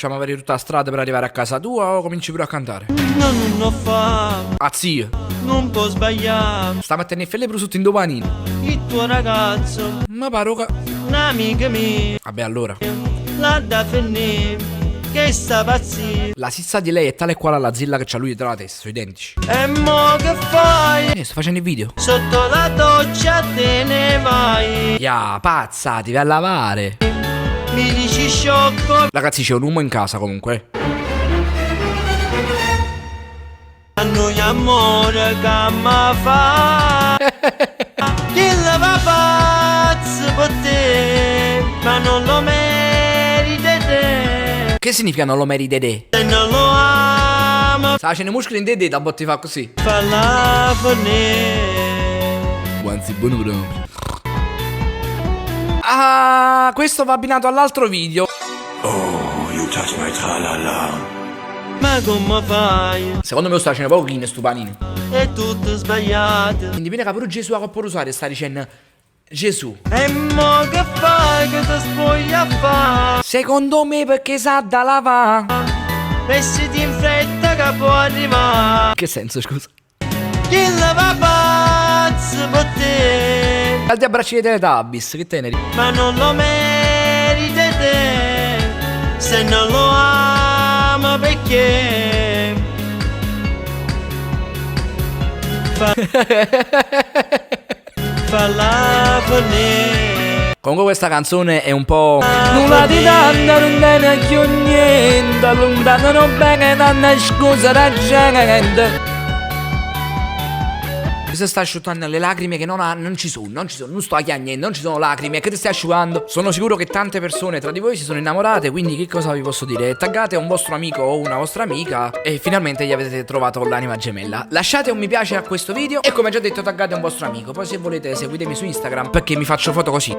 Facciamo avere tutta la strada per arrivare a casa tua o cominci pure a cantare? Non ho fame, Ah zio, non può sbagliare. stamattina in felle prosciutto in due panini. Il tuo ragazzo, Ma paro che... un'amica mia, Vabbè allora, l'ha da finire, che sta pazzia. la sizza di lei è tale e quale alla zilla che c'ha lui dietro la testa, sono identici. E mo che fai? Sto facendo il video. Sotto la doccia te ne vai. Ya, pazza, ti vai a lavare. Mi dici sciocco, Ragazzi, c'è un uomo in casa comunque. a noi amore che mi fa. Chi la va pazzo per te, ma non lo merita te. Che significa non lo meriti te? Se non lo ama, Sta facendo i muscoli in te, da botti fa così. falla finire. Guanzi, buono proprio. Ah, questo va abbinato all'altro video. Oh, you touch my tra-la-la. Ma come fai? Secondo me lo sta facendo pochino sto panino. È tutto sbagliato. Quindi viene che pure Gesù a coppa usare sta dicendo Gesù. E mo che fai che ti spoglia a fa? Secondo me perché sa da lavare. Vestiti in fretta che può arrivare. Che senso, scusa? Chi la va pazzo per te, Alti abbracci dei Teletubbies, che teneri. ma non lo merita te. Se non lo ama perché falla finire. Comunque questa canzone è un po'... Nulla di tanto, non viene più niente. Allontanano bene, danno scusa la gente. Si sta asciugando le lacrime che non ci sono, non sto a chiagnare, non ci sono lacrime, che ti stai asciugando? Sono sicuro che tante persone tra di voi si sono innamorate, quindi che cosa vi posso dire? Taggate un vostro amico o una vostra amica e finalmente gli avete trovato l'anima gemella. Lasciate un mi piace a questo video e come già detto taggate un vostro amico, poi se volete seguitemi su Instagram perché mi faccio foto così.